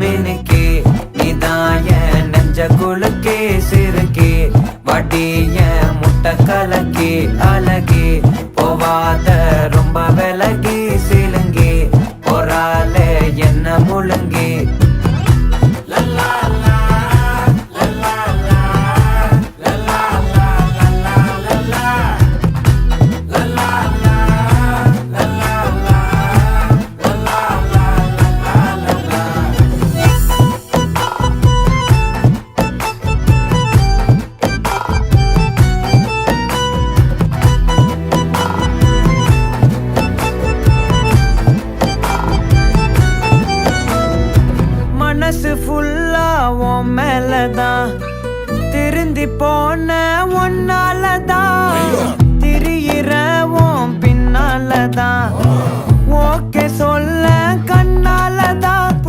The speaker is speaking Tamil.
மினுக்கே நீதாய நெஞ்ச குலுக்கே சிறுக்கே வடிய முட்டை கலக்கே அழகே போவாத ரொம்ப விலகி சிலுங்கி பொறால என்ன முழுங்கி மனசு ஃபுல்லா உன் மேலதான் திருந்தி போன ஒன்னாலதான் திரியிற உன் பின்னாலதான் ஓகே சொல்ல கண்ணாலதான்